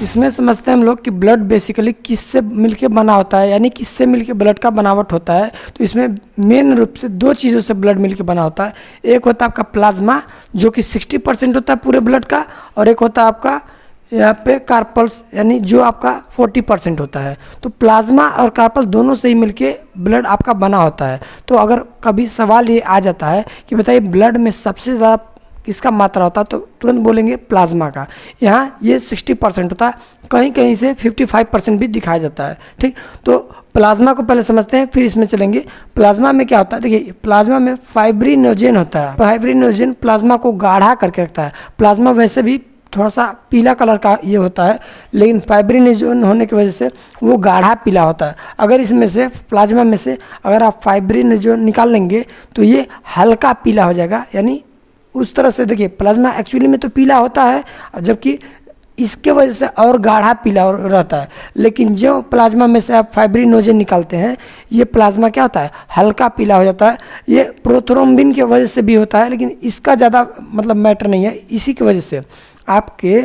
इसमें समझते हैं हम लोग कि ब्लड बेसिकली किससे मिलके बना होता है, यानी किससे मिलके ब्लड का बनावट होता है। तो इसमें मेन रूप से दो चीज़ों से ब्लड मिलके बना होता है। एक होता है आपका प्लाज्मा जो कि 60% होता है पूरे ब्लड का, और एक होता है आपका यहाँ पे कार्पल्स यानी जो आपका 40% होता है। तो प्लाज्मा और कार्पल दोनों से ही मिलके ब्लड आपका बना होता है। तो अगर कभी सवाल ये आ जाता है कि बताइए ब्लड में सबसे ज़्यादा किसका मात्रा होता है, तो तुरंत बोलेंगे प्लाज्मा का। यहाँ ये 60% होता है, कहीं कहीं से 55% भी दिखाया जाता है। ठीक, तो प्लाज्मा को पहले समझते हैं फिर इसमें चलेंगे। प्लाज्मा में क्या होता है, देखिए प्लाज्मा में फाइब्रिनोजेन होता है। फाइब्रिनोजेन प्लाज्मा को गाढ़ा करके रखता है। प्लाज्मा वैसे भी थोड़ा सा पीला कलर का ये होता है, लेकिन फाइब्रिनोजेन होने की वजह से वो गाढ़ा पीला होता है। अगर इसमें से प्लाज्मा में से अगर आप फाइब्रिनोजेन निकाल लेंगे तो ये हल्का पीला हो जाएगा। यानी उस तरह से देखिए प्लाज्मा एक्चुअली में तो पीला होता है, जबकि इसके वजह से और गाढ़ा पीला रहता है। लेकिन जो प्लाज्मा में से आप फाइब्रिनोजेन निकालते हैं, ये प्लाज्मा क्या होता है, हल्का पीला हो जाता है। ये प्रोथ्रोम्बिन की वजह से भी होता है, लेकिन इसका ज़्यादा मतलब मैटर नहीं है। इसी की वजह से आपके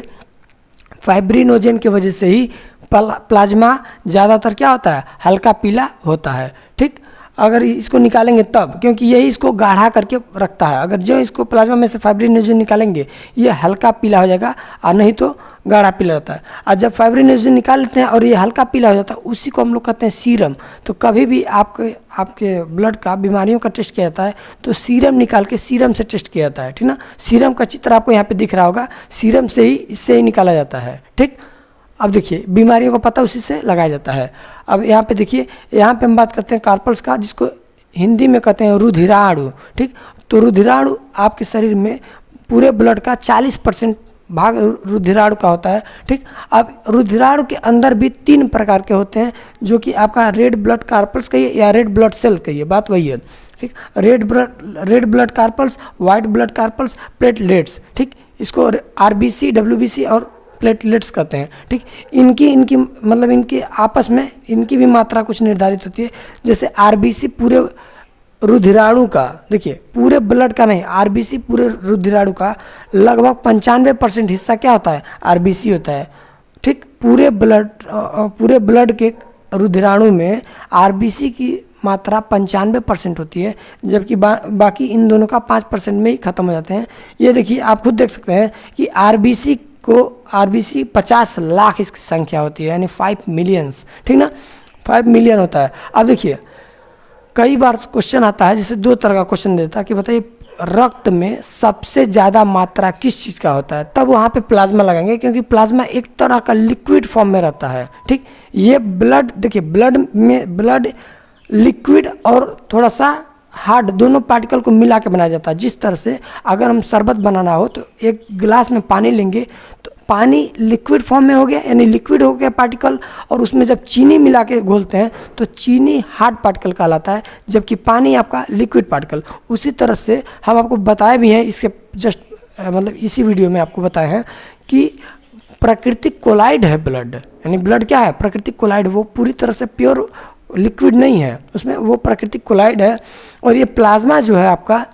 फाइब्रिनोजेन की वजह से ही प्लाज्मा ज़्यादातर क्या होता है, हल्का पीला होता है। ठीक, अगर इसको निकालेंगे तब, क्योंकि यही इसको गाढ़ा करके रखता है। अगर जो इसको प्लाज्मा में से फाइब्रिनोजेन निकालेंगे ये हल्का पीला हो जाएगा, और नहीं तो गाढ़ा पीला रहता है। और जब फाइब्रिनोजेन निकाल लेते हैं और ये हल्का पीला हो जाता है, उसी को हम लोग कहते हैं सीरम। तो कभी भी आपके ब्लड का बीमारियों का टेस्ट किया जाता है तो सीरम निकाल के सीरम से टेस्ट किया जाता है। ठीक ना, सीरम का चित्र आपको यहाँ पे दिख रहा होगा, सीरम से ही इससे ही निकाला जाता है। ठीक, अब देखिए बीमारियों का पता उसी से लगाया जाता है। अब यहाँ पे देखिए, यहाँ पे हम बात करते हैं कार्पल्स का, जिसको हिंदी में कहते हैं रुधिराणु। ठीक, तो रुधिराणु आपके शरीर में पूरे ब्लड का 40% भाग रुधिराणु का होता है। ठीक, अब रुधिराणु के अंदर भी 3 प्रकार के होते हैं, जो कि आपका रेड ब्लड कार्पल्स कहिए या रेड ब्लड सेल कहिए, बात वही है। ठीक, red blood carpals, white blood carpals, platelets. ठीक, इसको आरबीसी, डब्ल्यूबीसी और प्लेटलेट्स कहते हैं। ठीक, इनकी मतलब इनके आपस में इनकी भी मात्रा कुछ निर्धारित होती है। जैसे आरबीसी पूरे रुधिराणु का, देखिए पूरे ब्लड का नहीं, आरबीसी पूरे रुधिराणु का लगभग 95% हिस्सा क्या होता है, आरबीसी होता है। ठीक, पूरे ब्लड के रुधिराणु में आरबीसी की मात्रा 95% होती है, जबकि बाकी इन दोनों का 5% में ही खत्म हो जाते हैं। ये देखिए आप खुद देख सकते हैं कि आरबीसी 50 लाख इसकी संख्या होती है, यानी 5 मिलियंस। ठीक ना, 5 मिलियन होता है। अब देखिए कई बार क्वेश्चन आता है, जैसे 2 तरह का क्वेश्चन देता है कि बताइए रक्त में सबसे ज़्यादा मात्रा किस चीज़ का होता है, तब वहाँ पे प्लाज्मा लगाएंगे, क्योंकि प्लाज्मा एक तरह का लिक्विड फॉर्म में रहता है। ठीक, ये ब्लड देखिए ब्लड लिक्विड और थोड़ा सा हार्ड दोनों पार्टिकल को मिला के बनाया जाता है। जिस तरह से अगर हम शरबत बनाना हो तो एक गिलास में पानी लेंगे तो पानी लिक्विड फॉर्म में हो गया, यानी लिक्विड हो गया पार्टिकल, और उसमें जब चीनी मिला के घोलते हैं तो चीनी हार्ड पार्टिकल कहलाता है, जबकि पानी आपका लिक्विड पार्टिकल। उसी तरह से हम आपको बताए भी हैं, इसके जस्ट मतलब इसी वीडियो में आपको बताए हैं कि प्राकृतिक कोलाइड है ब्लड। यानी ब्लड क्या है, प्राकृतिक कोलाइड, वो पूरी तरह से प्योर लिक्विड नहीं है, उसमें वो प्राकृतिक कोलाइड है। और ये प्लाज्मा जो है आपका,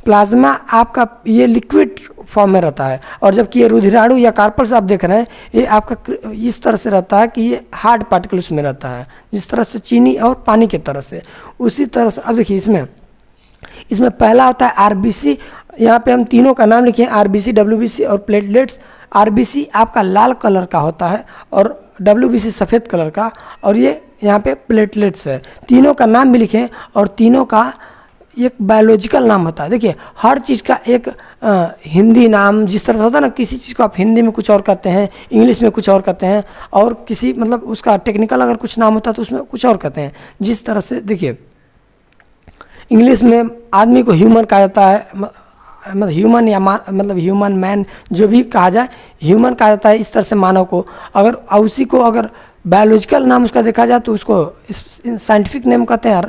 प्लाज्मा आपका ये लिक्विड फॉर्म में रहता है, और जबकि ये रुधिराणु या कार्पल्स आप देख रहे हैं ये आपका इस तरह से रहता है कि ये हार्ड पार्टिकल उसमें रहता है, जिस तरह से चीनी और पानी की तरह से। उसी तरह से अब देखिए इसमें पहला होता है आरबीसी। यहाँ पे हम तीनों का नाम लिखे हैं, आरबीसी, डब्ल्यूबीसी और प्लेटलेट्स। आरबीसी आपका लाल कलर का होता है और डब्ल्यूबीसी सफ़ेद कलर का, और ये यहाँ पे प्लेटलेट्स है। तीनों का नाम भी लिखें, और तीनों का एक बायोलॉजिकल नाम होता है। देखिए हर चीज़ का एक हिंदी नाम, जिस तरह से होता है ना, किसी चीज़ को आप हिंदी में कुछ और कहते हैं, इंग्लिश में कुछ और कहते हैं, और किसी मतलब उसका टेक्निकल अगर कुछ नाम होता है तो उसमें कुछ और कहते हैं। जिस तरह से देखिए इंग्लिश में आदमी को ह्यूमन कहा जाता है, मतलब ह्यूमन या मतलब ह्यूमन मैन जो भी कहा जाए, ह्यूमन कहा जाता है इस तरह से मानव को। अगर उसी को अगर बायोलॉजिकल नाम उसका देखा जाए तो उसको साइंटिफिक नेम कहते हैं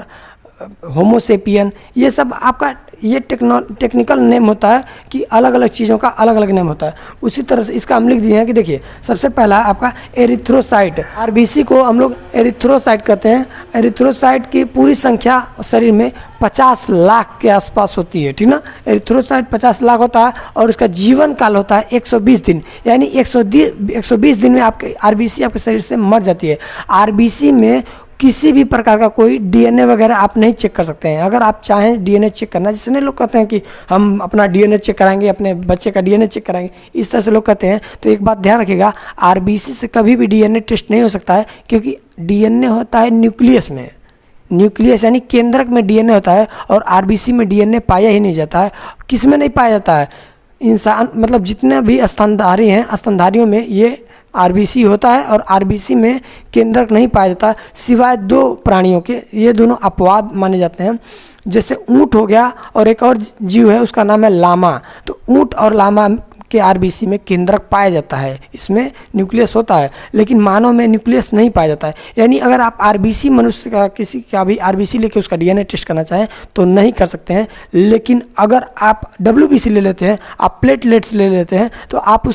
होमोसेपियन। ये सब आपका ये टेक्निकल नेम होता है कि अलग अलग चीज़ों का अलग अलग नेम होता है। उसी तरह से इसका हम लिख दिए हैं कि देखिए सबसे पहला आपका एरिथ्रोसाइट, आरबीसी को हम लोग एरिथ्रोसाइट कहते हैं। एरिथ्रोसाइट की पूरी संख्या शरीर में 50 लाख के आसपास होती है, ठीक ना। एरिथ्रोसाइट 50 लाख होता है और उसका जीवन काल होता है 120 दिन, यानी 120 दिन में आपके आरबीसी आपके शरीर से मर जाती है। आरबीसी में किसी भी प्रकार का कोई डीएनए वगैरह आप नहीं चेक कर सकते हैं। अगर आप चाहें डीएनए चेक करना, जिसने लोग कहते हैं कि हम अपना डीएनए चेक कराएंगे, अपने बच्चे का डीएनए चेक कराएंगे, इस तरह से लोग कहते हैं, तो एक बात ध्यान रखिएगा, आरबीसी से कभी भी डीएनए टेस्ट नहीं हो सकता है, क्योंकि डीएनए होता है न्यूक्लियस में, न्यूक्लियस यानी केंद्रक में डीएनए होता है, और आरबीसी में डीएनए पाया ही नहीं जाता है। किस में नहीं पाया जाता है? इंसान मतलब जितने भी स्तनधारी हैं, स्तनधारियों में ये आरबीसी होता है, और आरबीसी में केंद्रक नहीं पाया जाता सिवाय 2 प्राणियों के। ये दोनों अपवाद माने जाते हैं, जैसे ऊँट हो गया और एक और जीव है उसका नाम है लामा। तो ऊँट और लामा के आरबीसी में केंद्रक पाया जाता है, इसमें न्यूक्लियस होता है, लेकिन मानव में न्यूक्लियस नहीं पाया जाता है। यानी अगर आप आरबीसी मनुष्य का किसी का भी आरबीसी लेके उसका डीएनए टेस्ट करना चाहें तो नहीं कर सकते हैं, लेकिन अगर आप डब्ल्यूबीसी ले लेते हैं, आप प्लेटलेट्स ले लेते हैं, तो आप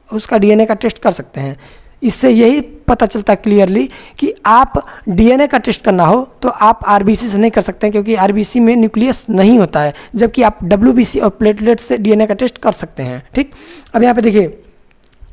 उसका डीएनए का टेस्ट कर सकते हैं। इससे यही पता चलता है क्लियरली कि आप डीएनए का टेस्ट करना हो तो आप आरबीसी से नहीं कर सकते हैं, क्योंकि आरबीसी में न्यूक्लियस नहीं होता है, जबकि आप डब्ल्यूबीसी और प्लेटलेट से डीएनए का टेस्ट कर सकते हैं, ठीक। अब यहाँ पे देखिए,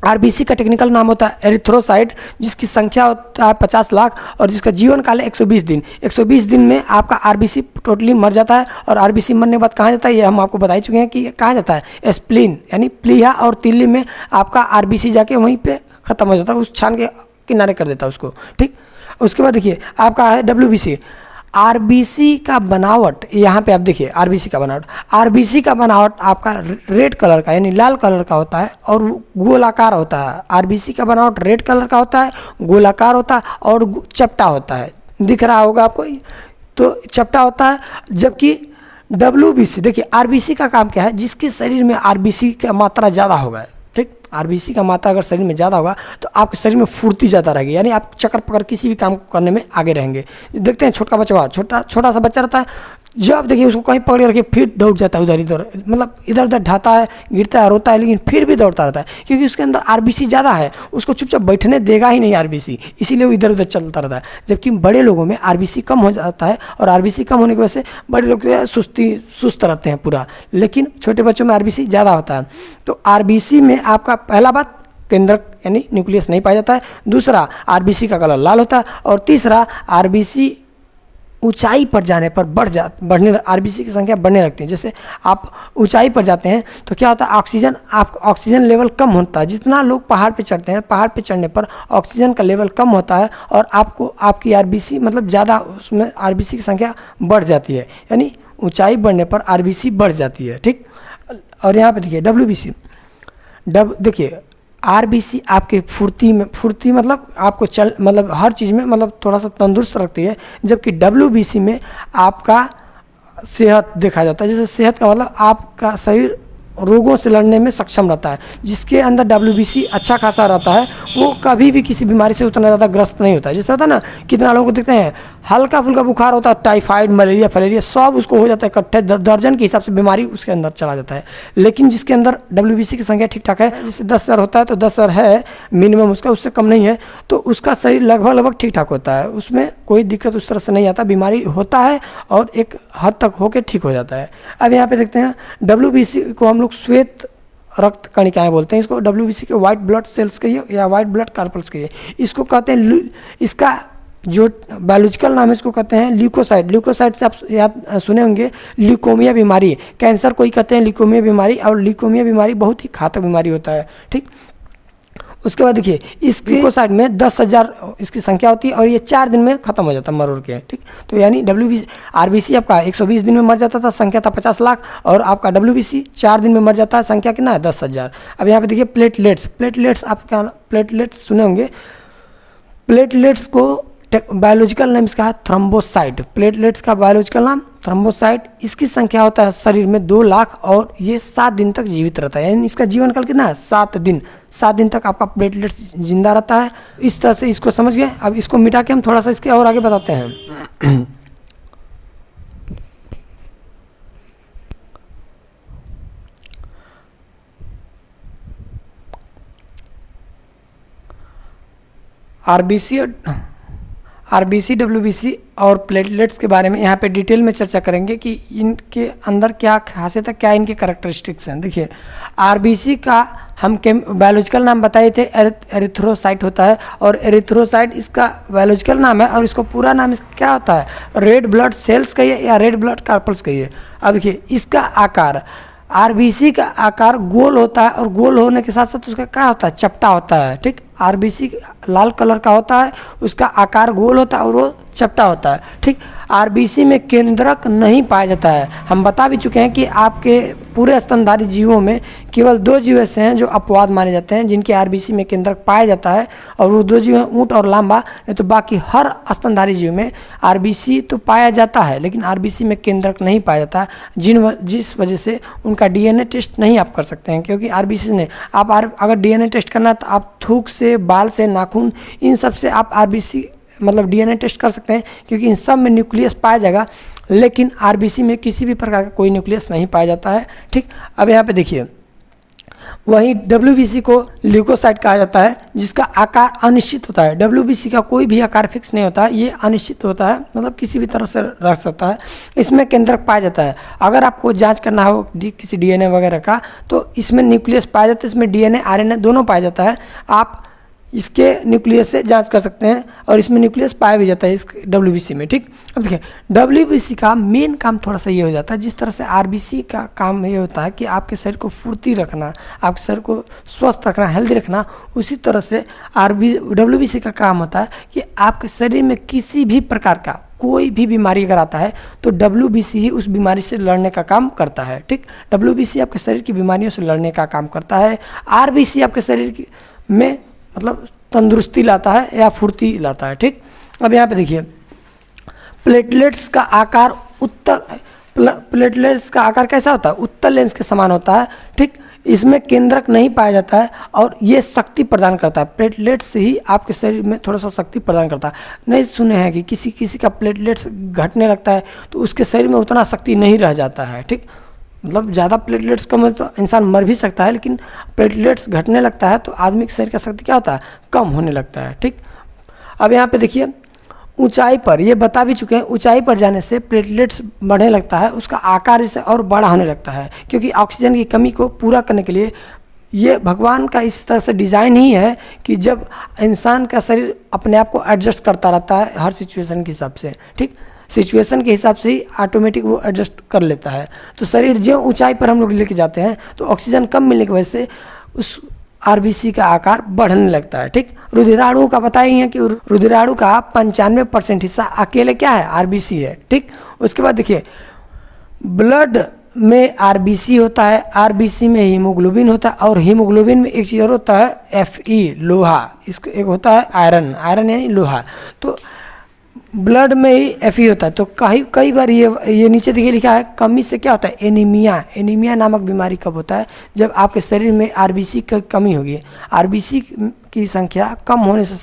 आरबीसी का टेक्निकल नाम होता है एरिथ्रोसाइट, जिसकी संख्या होता है 50 लाख और जिसका जीवन काल है 120 दिन। 120 दिन में आपका आरबीसी टोटली मर जाता है, और आरबीसी मरने के बाद कहाँ जाता है, ये हम आपको बता ही चुके हैं कि कहाँ जाता है, स्प्लीन यानी प्लीहा और तिल्ली में आपका आरबीसी जाके वहीं पे खत्म हो जाता है, उस छान के किनारे कर देता है उसको, ठीक। उसके बाद देखिए आपका है डब्ल्यूबीसी। आरबीसी का बनावट, यहाँ पे आप देखिए आरबीसी का बनावट आपका रेड कलर का यानी लाल कलर का होता है, और गोलाकार होता है। आरबीसी का बनावट रेड कलर का होता है, गोलाकार होता है और चपटा होता है, दिख रहा होगा आपको, तो चपटा होता है। जबकि डब्ल्यूबीसी, देखिए आरबीसी का काम क्या है, जिसके शरीर में आरबीसी का मात्रा ज़्यादा होगा, ठीक, आरबीसी का मात्रा अगर शरीर में ज़्यादा होगा तो आपके शरीर में फुर्ती ज़्यादा रहेगी, यानी आप चक्कर पकड़ किसी भी काम को करने में आगे रहेंगे। देखते हैं छोटा बच्चा, छोटा सा बच्चा रहता है, जब देखिए उसको कहीं पकड़ रखे फिर दौड़ जाता है इधर, मतलब इधर उधर ढाता है, गिरता है, रोता है, लेकिन फिर भी दौड़ता रहता है, क्योंकि उसके अंदर आरबीसी ज़्यादा है, उसको चुपचाप बैठने देगा ही नहीं आरबीसी, इसीलिए वो इधर उधर चलता रहता है। जबकि बड़े लोगों में आरबीसी कम हो जाता है, और आरबीसी कम होने की वजह से बड़े लोग सुस्त रहते हैं पूरा, लेकिन छोटे बच्चों में आरबीसी ज़्यादा होता है। तो आरबीसी में आपका पहला बात केंद्रक यानी न्यूक्लियस नहीं पाया जाता है, दूसरा आरबीसी का कलर लाल होता है, और तीसरा आरबीसी ऊंचाई पर जाने पर बढ़ने आरबीसी की संख्या बढ़ने लगती है। जैसे आप ऊंचाई पर जाते हैं तो क्या होता है, ऑक्सीजन लेवल कम होता है। जितना लोग पहाड़ पे चढ़ते हैं, पहाड़ पे चढ़ने पर ऑक्सीजन का लेवल कम होता है, और आपकी आरबीसी मतलब ज़्यादा, उसमें आरबीसी की संख्या बढ़ जाती है, यानी ऊंचाई बढ़ने पर आरबीसी बढ़ जाती है, ठीक। और यहाँ पे देखिए डब्ल्यूबीसी, देखिए आरबीसी आपके फुर्ती मतलब आपको मतलब हर चीज़ में मतलब थोड़ा सा तंदुरुस्त रखती है, जबकि डब्ल्यूबीसी में आपका सेहत देखा जाता है। जैसे सेहत का मतलब आपका शरीर रोगों से लड़ने में सक्षम रहता है। जिसके अंदर डब्ल्यूबीसी अच्छा खासा रहता है वो कभी भी किसी बीमारी से उतना ज़्यादा ग्रस्त नहीं होता है। जैसे होता है ना, कितना लोगों को देखते हैं हल्का फुल्का बुखार होता है, टाइफाइड, मलेरिया, फलेरिया सब उसको हो जाता है इकट्ठे, दर्जन के हिसाब से बीमारी उसके अंदर चला जाता है। लेकिन जिसके अंदर डब्ल्यूबीसी की संख्या ठीक ठाक है, जैसे 10,000 होता है तो 10,000 है मिनिमम उसका, उससे कम नहीं है, तो उसका शरीर लगभग ठीक ठाक होता है, उसमें कोई दिक्कत उस तरह से नहीं आता, बीमारी होता है और एक हद तक होके ठीक हो जाता है। अब यहाँ पे देखते हैं डब्ल्यूबीसी को हम लोग श्वेत रक्त कणिकाएं बोलते हैं, इसको डब्ल्यूबीसी के व्हाइट ब्लड सेल्स कहिए या व्हाइट ब्लड कार्पल्स कहिए, इसको कहते हैं, इसका जो बायोलॉजिकल नाम है इसको कहते हैं ल्यूकोसाइट। ल्यूकोसाइट से आप याद सुने होंगे ल्यूकोमिया बीमारी, कैंसर कोई कहते हैं ल्यूकोमिया बीमारी, और ल्यूकोमिया बीमारी बहुत ही घातक बीमारी होता है, ठीक। उसके बाद देखिए इस ल्यूकोसाइट में 10,000 इसकी संख्या होती है और ये 4 दिन में खत्म हो जाता है मर के, ठीक। तो यानी आरबीसी आपका 120 दिन में मर जाता था, संख्या था 50 लाख, और आपका डब्ल्यूबीसी 4 दिन में मर जाता है, संख्या कितना है 10,000। अब यहाँ पे देखिए प्लेटलेट्स आपका प्लेटलेट्स सुने होंगे, प्लेटलेट्स को बायोलॉजिकल नाम इसका है थ्रोम्बोसाइट। प्लेटलेट्स का बायोलॉजिकल नाम थ्रोम्बोसाइट, इसकी संख्या होता है शरीर में 2 लाख और ये 7 दिन तक जीवित रहता है, यानी इसका जीवन काल कितना है 7 दिन। 7 दिन तक आपका प्लेटलेट्स जिंदा रहता है। इस तरह से इसको समझ गए। अब इसको मिटा के हम थोड़ा सा इसके और आगे बताते हैं। आरबीसी, डब्ल्यूबीसी और प्लेटलेट्स के बारे में यहाँ पे डिटेल में चर्चा करेंगे कि इनके अंदर क्या खासियत है, क्या इनके कैरेक्टरिस्टिक्स हैं। देखिए, आरबीसी का हम बायोलॉजिकल नाम बताए थे एरिथ्रोसाइट होता है, और एरिथ्रोसाइट इसका बायोलॉजिकल नाम है, और इसको पूरा नाम इसका क्या होता है, रेड ब्लड सेल्स कहिए या रेड ब्लड कार्पल्स कहिए। अब देखिए, इसका आकार, आरबीसी का आकार गोल होता है, और गोल होने के साथ साथ उसका क्या होता है, चपटा होता है। ठीक, आरबीसी लाल कलर का होता है, उसका आकार गोल होता है और वो चपटा होता है। ठीक, आरबीसी में केंद्रक नहीं पाया जाता है। हम बता भी चुके हैं कि आपके पूरे स्तनधारी जीवों में केवल 2 जीव ऐसे हैं जो अपवाद माने जाते हैं जिनके आरबीसी में केंद्रक पाया जाता है, और वो 2 जीव हैं ऊंट और लांबा। नहीं तो बाकी हर स्तनधारी जीव में आरबीसी तो पाया जाता है, लेकिन आरबीसी में केंद्रक नहीं पाया जाता, जिस वजह से उनका डीएनए टेस्ट नहीं आप कर सकते हैं। क्योंकि आरबीसी ने अगर डीएनए टेस्ट करना है तो आप थूक से, बाल से, नाखून, इन सब से आप आरबीसी मतलब डीएनए टेस्ट कर सकते हैं, क्योंकि इन सब में न्यूक्लियस पाया जाएगा, लेकिन आरबीसी में किसी भी प्रकार का कोई न्यूक्लियस नहीं पाया जाता है। ठीक, अब यहाँ पे देखिए, वहीं डब्ल्यूबीसी को ल्यूकोसाइट कहा जाता है, जिसका आकार अनिश्चित होता है। डब्ल्यूबीसी का कोई भी आकार फिक्स नहीं होता है, ये अनिश्चित होता है, मतलब किसी भी तरह से रख सकता है। इसमें केंद्रक पाया जाता है। अगर आपको जांच करना हो किसी डीएनए वगैरह का, तो इसमें न्यूक्लियस पाया जाता है, इसमें डीएनए आरएनए दोनों पाया जाता है। आप इसके न्यूक्लियस से जांच कर सकते हैं, और इसमें न्यूक्लियस पाया भी जाता है इस डब्ल्यूबीसी में। ठीक, अब देखिए, डब्ल्यूबीसी का मेन काम थोड़ा सा ये हो जाता है, जिस तरह से आरबीसी का काम ये होता है कि आपके शरीर को फुर्ती रखना, आपके शरीर को स्वस्थ रखना, हेल्दी रखना, उसी तरह से डब्ल्यूबीसी का काम होता है कि आपके शरीर में किसी भी प्रकार का कोई भी बीमारी अगर आता है तो डब्ल्यूबीसी ही उस बीमारी से लड़ने का काम करता है। ठीक, डब्ल्यूबीसी आपके शरीर की बीमारियों से लड़ने का काम करता है। आरबीसी आपके शरीर में मतलब तंदुरुस्ती लाता है या फुर्ती लाता है। ठीक, अब यहाँ पे देखिए, प्लेटलेट्स का आकार प्लेटलेट्स का आकार कैसा होता है, उत्तल लेंस के समान होता है। ठीक, इसमें केंद्रक नहीं पाया जाता है, और ये शक्ति प्रदान करता है। प्लेटलेट्स ही आपके शरीर में थोड़ा सा शक्ति प्रदान करता है। नहीं सुने हैं कि किसी का प्लेटलेट्स घटने लगता है तो उसके शरीर में उतना शक्ति नहीं रह जाता है। ठीक, मतलब ज़्यादा प्लेटलेट्स कम है तो इंसान मर भी सकता है, लेकिन प्लेटलेट्स घटने लगता है तो आदमी के शरीर का शक्ति क्या होता है, कम होने लगता है। ठीक, अब यहाँ पे देखिए, ऊंचाई पर, ये बता भी चुके हैं, ऊंचाई पर जाने से प्लेटलेट्स बढ़ने लगता है, उसका आकार इससे और बड़ा होने लगता है, क्योंकि ऑक्सीजन की कमी को पूरा करने के लिए ये भगवान का इस तरह से डिज़ाइन ही है कि जब इंसान का शरीर अपने आप को एडजस्ट करता रहता है हर सिचुएशन के हिसाब से। ठीक, सिचुएशन के हिसाब से ही ऑटोमेटिक वो एडजस्ट कर लेता है। तो शरीर जो ऊंचाई पर हम लोग लेके जाते हैं तो ऑक्सीजन कम मिलने की वजह से उस आरबीसी का आकार बढ़ने लगता है। ठीक, रुधिराणु का पता ही है कि रुधिराणु का 95% हिस्सा अकेले क्या है, आरबीसी है। ठीक, उसके बाद देखिए, ब्लड में आरबीसी होता है, आरबीसी में हीमोग्लोबिन होता है, और हीमोग्लोबिन में एक चीज़ और होता है Fe, लोहा। इसको एक होता है आयरन, आयरन यानी लोहा। तो ब्लड में ही Fe होता है। तो कई बार ये नीचे देखिए लिखा है, कमी से क्या होता है, एनीमिया। एनीमिया नामक बीमारी कब होता है, जब आपके शरीर में आरबीसी की कमी होगी। आरबीसी की संख्या कम होने से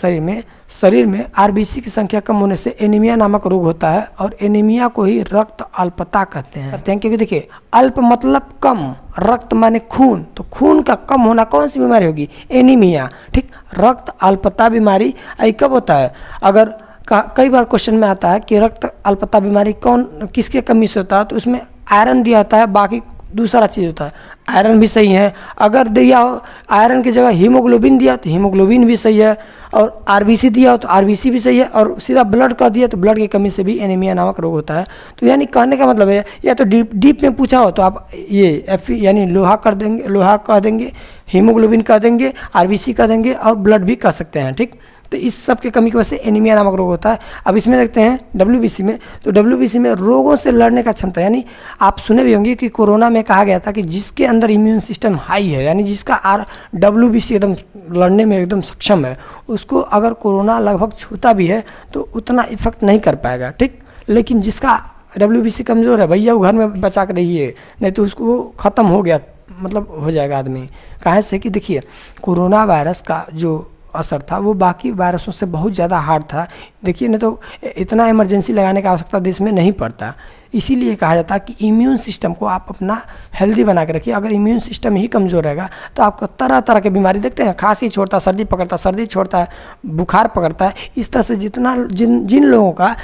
शरीर में आरबीसी की संख्या कम होने से एनीमिया नामक रोग होता है, और एनीमिया को ही रक्त अल्पता कहते हैं। क्योंकि देखिए, अल्प मतलब कम, रक्त माने खून, तो खून का कम होना कौन सी बीमारी होगी, एनीमिया। ठीक, रक्त अल्पता बीमारी कब होता है, अगर कई बार क्वेश्चन में आता है कि रक्त अल्पता बीमारी किसके कमी से होता है, तो उसमें आयरन दिया होता है, बाकी दूसरा चीज़ होता है। आयरन भी सही है, अगर दिया हो आयरन की जगह हीमोग्लोबिन दिया तो हीमोग्लोबिन भी सही है, और आरबीसी दिया हो तो आरबीसी भी सही है, और सीधा ब्लड का दिया तो ब्लड की कमी से भी एनीमिया नामक रोग होता है। तो यानी कहने का मतलब है, या तो डीप में पूछा हो तो आप ये Fe यानी लोहा कर देंगे, लोहा कह देंगे, हीमोग्लोबिन कह देंगे, आरबीसी कह देंगे, और ब्लड भी कह सकते हैं। ठीक, तो इस सब की कमी की वजह से एनीमिया नामक रोग होता है। अब इसमें देखते हैं डब्ल्यूबीसी में, तो डब्ल्यूबीसी में रोगों से लड़ने का क्षमता, यानी आप सुने भी होंगे कि कोरोना में कहा गया था कि जिसके अंदर इम्यून सिस्टम हाई है, यानी जिसका डब्ल्यूबीसी एकदम लड़ने में एकदम सक्षम है, उसको अगर कोरोना लगभग छूता भी है तो उतना इफेक्ट नहीं कर पाएगा। ठीक, लेकिन जिसका डब्ल्यूबीसी कमज़ोर है, भैया वो घर में बचा कर रहिए, नहीं तो उसको वो ख़त्म हो गया, मतलब हो जाएगा आदमी। कहाँ से कि देखिए, कोरोना वायरस का जो असर था वो बाकी वायरसों से बहुत ज़्यादा हार्ड था। देखिए, नहीं तो इतना इमरजेंसी लगाने की आवश्यकता देश में नहीं पड़ता। इसीलिए कहा जाता है कि इम्यून सिस्टम को आप अपना हेल्दी बना के रखिए। अगर इम्यून सिस्टम ही कमज़ोर रहेगा तो आपको तरह तरह की बीमारी देखते हैं, खांसी छोड़ता है, सर्दी पकड़ता है, सर्दी छोड़ता है, बुखार पकड़ता है। इस तरह से जिन लोगों का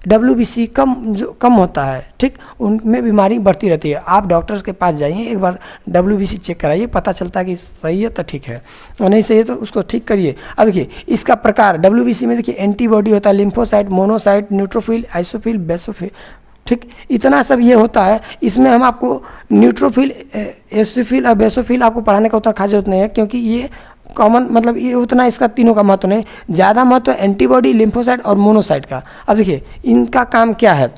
WBC कम होता है, ठीक, उनमें बीमारी बढ़ती रहती है। आप डॉक्टर के पास जाइए, एक बार WBC चेक कराइए, पता चलता है कि सही है तो ठीक है, और नहीं सही है तो उसको ठीक करिए। अब देखिए इसका प्रकार WBC में देखिए एंटीबॉडी होता है, लिम्फोसाइट, मोनोसाइट, न्यूट्रोफिल, आइसोफिल, बेसोफिल, ठीक, इतना सब ये होता है। इसमें हम आपको न्यूट्रोफिल, एसोफिल और बेसोफिल आपको पढ़ाने का उतना खास जरूरत नहीं है, क्योंकि ये कॉमन, मतलब ये उतना इसका तीनों का महत्व नहीं, ज़्यादा महत्व एंटीबॉडी, लिम्फोसाइट और मोनोसाइट का। अब देखिए इनका काम क्या है।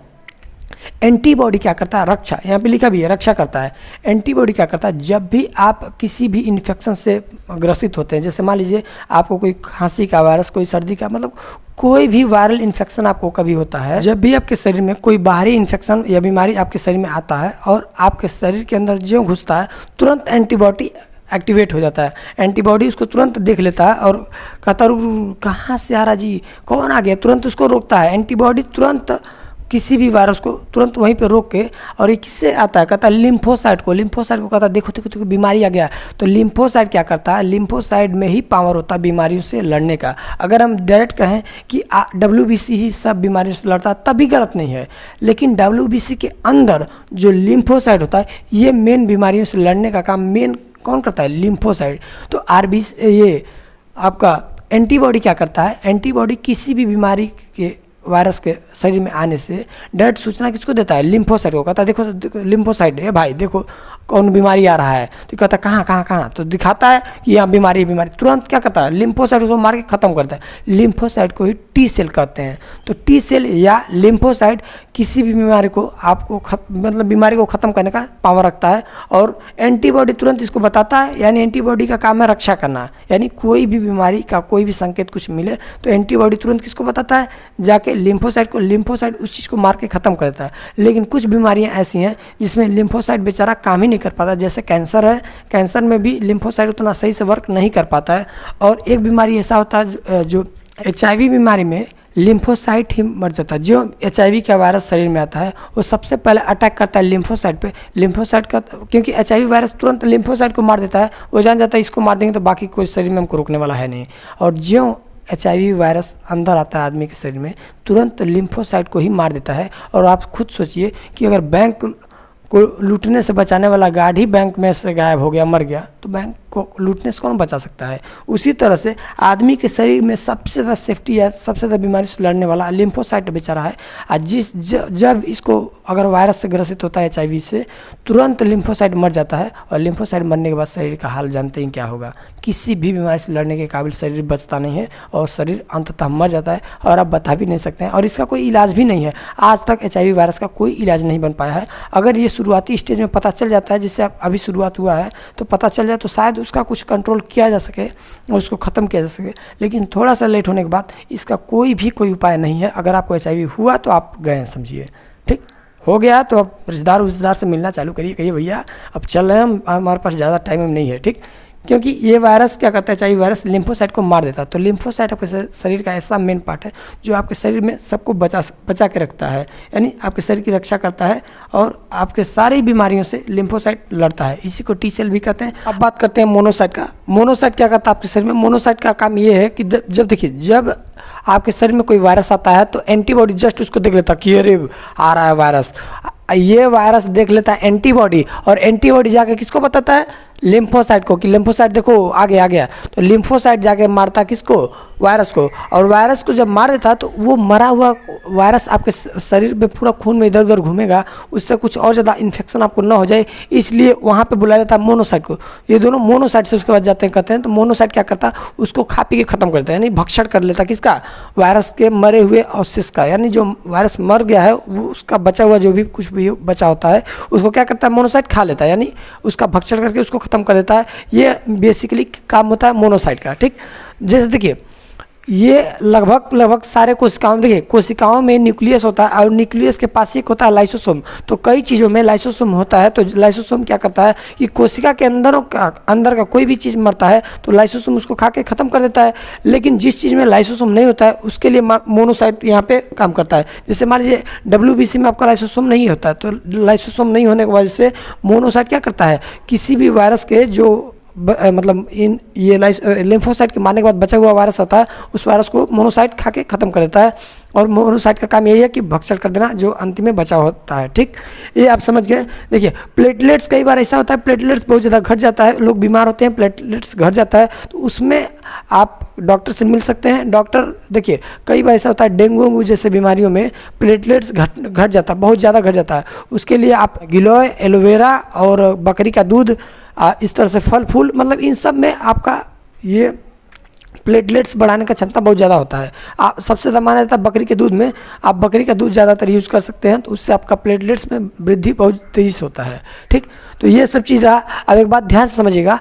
एंटीबॉडी क्या करता है? रक्षा, यहाँ पे लिखा भी है, रक्षा करता है। एंटीबॉडी क्या करता है? जब भी आप किसी भी इन्फेक्शन से ग्रसित होते हैं, जैसे मान लीजिए आपको कोई खांसी का वायरस, कोई सर्दी का, मतलब कोई भी वायरल इन्फेक्शन आपको कभी होता है, जब भी आपके शरीर में कोई बाहरी इन्फेक्शन या बीमारी आपके शरीर में आता है और आपके शरीर के अंदर जो घुसता है, तुरंत एंटीबॉडी एक्टिवेट हो जाता है। एंटीबॉडी उसको तुरंत देख लेता है और कहता है कहाँ से आ रहा जी, कौन आ गया, तुरंत उसको रोकता है। एंटीबॉडी तुरंत किसी भी वायरस को तुरंत वहीं पे रोक के, और ये किससे आता है? कहता है लिम्फोसाइट को कहता है देखो देखो देखो बीमारी आ गया। तो लिम्फोसाइट क्या करता है? लिम्फोसाइट में ही पावर होता है बीमारियों से लड़ने का। अगर हम डायरेक्ट कहें कि WBC ही सब बीमारियों से लड़ता है, तब भी गलत नहीं है, लेकिन WBC के अंदर जो लिम्फोसाइट होता है, ये मेन बीमारियों से लड़ने का काम मेन कौन करता है? लिम्फोसाइट। तो ये आपका एंटीबॉडी क्या करता है? एंटीबॉडी किसी भी बीमारी के, वायरस के शरीर में आने से डायरेक्ट सूचना किसको देता है? लिम्फोसाइट को। कहता है देखो लिम्फोसाइट है भाई, देखो कौन बीमारी आ रहा है। तो कहता है कहाँ, तो दिखाता है कि यहाँ बीमारी। तुरंत क्या करता है? लिम्फोसाइट को मार के खत्म करता है। लिम्फोसाइट को ही T सेल कहते हैं। तो T सेल या लिम्फोसाइट किसी भी बीमारी को आपको मतलब बीमारी को ख़त्म करने का पावर रखता है, और एंटीबॉडी तुरंत इसको बताता है। यानी एंटीबॉडी का काम है रक्षा करना। यानी कोई भी बीमारी का कोई भी संकेत कुछ मिले तो एंटीबॉडी तुरंत किसको बताता है? जाके लिम्फोसाइट को। लिम्फोसाइट उस चीज़ को मार के ख़त्म कर देता है। लेकिन कुछ बीमारियां ऐसी हैं जिसमें लिम्फोसाइट बेचारा काम ही नहीं कर पाता, जैसे कैंसर है। कैंसर में भी लिम्फोसाइट उतना सही से वर्क नहीं कर पाता है। और एक बीमारी ऐसा होता है जो HIV बीमारी में लिम्फोसाइट ही मर जाता है। जो HIV का वायरस शरीर में आता है वो सबसे पहले अटैक करता है लिम्फोसाइट पे। लिम्फोसाइट का, क्योंकि HIV वायरस तुरंत लिम्फोसाइट को मार देता है। वो जान जाता है इसको मार देंगे तो बाकी कोई शरीर में हमको रोकने वाला है नहीं। और जो HIV वायरस अंदर आता है आदमी के शरीर में, तुरंत लिम्फोसाइट को ही मार देता है। और आप खुद सोचिए कि अगर बैंक को लूटने से बचाने वाला गार्ड ही बैंक में से गायब हो गया, मर गया, तो बैंक को लूटने से कौन बचा सकता है? उसी तरह से आदमी के शरीर में सबसे ज़्यादा सेफ्टी या सबसे ज़्यादा बीमारी से लड़ने वाला लिम्फोसाइट बेचारा है। और जब इसको अगर वायरस से ग्रसित होता है HIV से, तुरंत लिम्फोसाइट मर जाता है। और लिम्फोसाइट मरने के बाद शरीर का हाल जानते ही क्या होगा? किसी भी बीमारी से लड़ने के काबिल शरीर बचता नहीं है और शरीर अंततः मर जाता है। और आप बता भी नहीं सकते हैं, और इसका कोई इलाज भी नहीं है। आज तक HIV वायरस का कोई इलाज नहीं बन पाया है। अगर ये शुरुआती स्टेज में पता चल जाता है, जिससे अभी शुरुआत हुआ है, तो पता चल जाए तो शायद उसका कुछ कंट्रोल किया जा सके और उसको ख़त्म किया जा सके। लेकिन थोड़ा सा लेट होने के बाद इसका कोई उपाय नहीं है। अगर आपको HIV हुआ तो आप गए समझिए, ठीक हो गया तो आप रिश्तेदार से मिलना चालू करिए, कहिए भैया अब चल रहे हैं, हमारे पास ज़्यादा टाइम नहीं है, ठीक। क्योंकि ये वायरस क्या करता है? HIV वायरस लिम्फोसाइट को मार देता है। तो लिम्फोसाइट आपके शरीर का ऐसा मेन पार्ट है जो आपके शरीर में सबको बचा के रखता है, यानी आपके शरीर की रक्षा करता है और आपके सारी बीमारियों से लिम्फोसाइट लड़ता है। इसी को T सेल भी कहते हैं। अब बात करते हैं मोनोसाइट का। मोनोसाइट क्या करता है आपके शरीर में? मोनोसाइट का काम ये है कि जब आपके शरीर में कोई वायरस आता है तो एंटीबॉडी जस्ट उसको देख लेता कि अरे आ रहा है वायरस। ये वायरस देख लेता है एंटीबॉडी, और एंटीबॉडी जाके किसको बताता है? लिम्फोसाइट को, कि लिम्फोसाइट देखो आ गया। तो लिम्फोसाइट जाके मारता किसको? वायरस को। और वायरस को जब मार देता है तो वो मरा हुआ वायरस आपके शरीर में पूरा खून में इधर उधर घूमेगा, उससे कुछ और ज़्यादा इन्फेक्शन आपको ना हो जाए, इसलिए वहाँ पे बुलाया जाता है मोनोसाइट को। ये दोनों मोनोसाइट से उसके बाद जाते हैं, कहते हैं। तो मोनोसाइट क्या करता है? उसको खा पी के ख़त्म करता है, यानी भक्षण कर लेता किसका? वायरस के मरे हुए अवशेष का। यानी जो वायरस मर गया है वो उसका बचा हुआ जो भी कुछ भी बचा होता है उसको क्या करता है? मोनोसाइट खा लेता है, यानी उसका भक्षण करके उसको ख़त्म कर देता है। ये बेसिकली काम होता है मोनोसाइट का, ठीक। जैसे देखिए ये लगभग सारे कोशिकाओं, देखिए कोशिकाओं में न्यूक्लियस होता है और न्यूक्लियस के पास एक होता है लाइसोसोम। तो कई चीज़ों में लाइसोसोम होता है। तो लाइसोसोम क्या करता है कि कोशिका के अंदर का कोई भी चीज़ मरता है तो लाइसोसोम उसको खा के ख़त्म कर देता है। लेकिन जिस चीज़ में लाइसोसोम नहीं होता है उसके लिए मोनोसाइट यहाँ पे काम करता है। जैसे मान लीजिए WBC में आपका लाइसोसोम नहीं होता है, तो लाइसोसोम नहीं होने की वजह से मोनोसाइट क्या करता है, किसी भी वायरस के जो मतलब इन ये लिम्फोसाइट के मारने के बाद बचा हुआ वायरस होता है उस वायरस को मोनोसाइट खा के ख़त्म कर देता है। और मोनोसाइट का काम यही है कि भक्षण कर देना जो अंतिम में बचा होता है। ठीक, ये आप समझ गए। देखिए प्लेटलेट्स, कई बार ऐसा होता है प्लेटलेट्स बहुत ज़्यादा घट जाता है, लोग बीमार होते हैं, प्लेटलेट्स घट जाता है, तो उसमें आप डॉक्टर से मिल सकते हैं। डॉक्टर, देखिए कई बार ऐसा होता है डेंगू जैसे बीमारियों में प्लेटलेट्स घट जाता है, बहुत ज़्यादा घट जाता है। उसके लिए आप गिलोय, एलोवेरा और बकरी का दूध, इस तरह से फल फूल, मतलब इन सब में आपका ये प्लेटलेट्स बढ़ाने का क्षमता बहुत ज़्यादा होता है। आप सबसे ज़्यादा माना जाता है बकरी के दूध में, आप बकरी का दूध ज़्यादातर यूज़ कर सकते हैं, तो उससे आपका प्लेटलेट्स में वृद्धि बहुत तेज़ी से होता है। ठीक, तो ये सब चीज़ रहा। अब एक बात ध्यान से समझिएगा,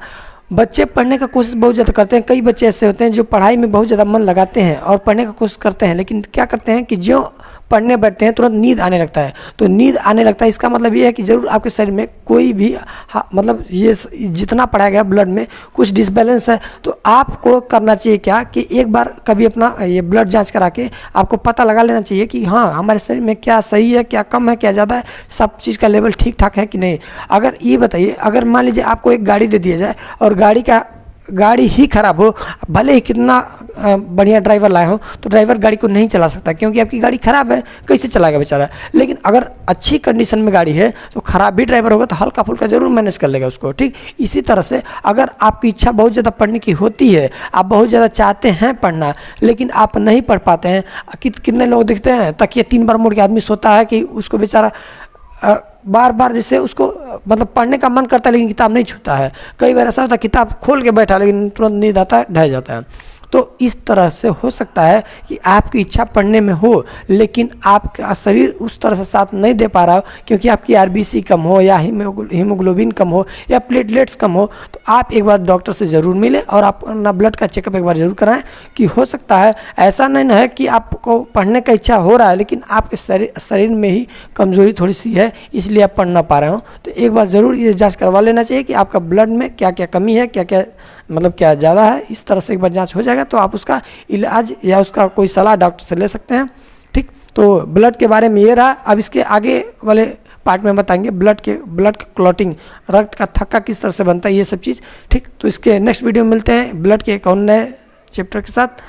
बच्चे पढ़ने का कोशिश बहुत ज़्यादा करते हैं। कई बच्चे ऐसे होते हैं जो पढ़ाई में बहुत ज़्यादा मन लगाते हैं और पढ़ने का कोशिश करते हैं, लेकिन क्या करते हैं कि जो पढ़ने बैठते हैं तुरंत नींद आने लगता है। तो नींद आने लगता है, इसका मतलब ये है कि ज़रूर आपके शरीर में कोई भी मतलब ये जितना पढ़ाया गया ब्लड में कुछ डिसबैलेंस है। तो आपको करना चाहिए क्या कि एक बार कभी अपना ये ब्लड जांच करा के आपको पता लगा लेना चाहिए कि हाँ हमारे शरीर में क्या सही है, क्या कम है, क्या ज़्यादा है, सब चीज़ का लेवल ठीक ठाक है कि नहीं। अगर ये बताइए, अगर मान लीजिए आपको एक गाड़ी दे दिया जाए और गाड़ी ही खराब हो, भले ही कितना बढ़िया ड्राइवर लाए हो, तो ड्राइवर गाड़ी को नहीं चला सकता क्योंकि आपकी गाड़ी खराब है, कैसे चलाएगा बेचारा। लेकिन अगर अच्छी कंडीशन में गाड़ी है तो खराब भी ड्राइवर होगा तो हल्का फुल्का जरूर मैनेज कर लेगा उसको। ठीक, इसी तरह से अगर आपकी इच्छा बहुत ज़्यादा पढ़ने की होती है, आप बहुत ज़्यादा चाहते हैं पढ़ना, लेकिन आप नहीं पढ़ पाते हैं। कितने लोग दिखते हैं तकिया 3 बार मोड़ के आदमी सोता है कि उसको बेचारा बार बार जैसे उसको मतलब पढ़ने का मन करता है लेकिन किताब नहीं छूता है। कई बार ऐसा होता है किताब खोल के बैठा लेकिन तुरंत नींद आता है, ढह जाता है। तो इस तरह से हो सकता है कि आपकी इच्छा पढ़ने में हो लेकिन आपका शरीर उस तरह से साथ नहीं दे पा रहा हो क्योंकि आपकी RBC कम हो या हीमोग्लोबिन कम हो या प्लेटलेट्स कम हो। तो आप एक बार डॉक्टर से ज़रूर मिलें और आप अपना ब्लड का चेकअप एक बार ज़रूर कराएं कि हो सकता है ऐसा नहीं है कि आपको पढ़ने का इच्छा हो रहा है लेकिन आपके शरीर में ही कमज़ोरी थोड़ी सी है इसलिए आप पढ़ ना पा रहे हो। तो एक बार ज़रूर ये जाँच करवा लेना चाहिए कि आपका ब्लड में क्या क्या कमी है, क्या क्या मतलब क्या ज़्यादा है। इस तरह से एक बार जांच हो जाएगा तो आप उसका इलाज या उसका कोई सलाह डॉक्टर से ले सकते हैं। ठीक, तो ब्लड के बारे में ये रहा। अब इसके आगे वाले पार्ट में बताएंगे ब्लड का क्लॉटिंग, रक्त का थक्का किस तरह से बनता है, ये सब चीज़। ठीक, तो इसके नेक्स्ट वीडियो में मिलते हैं ब्लड के एक और नए चैप्टर के साथ।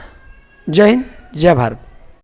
जय हिंद, जय भारत।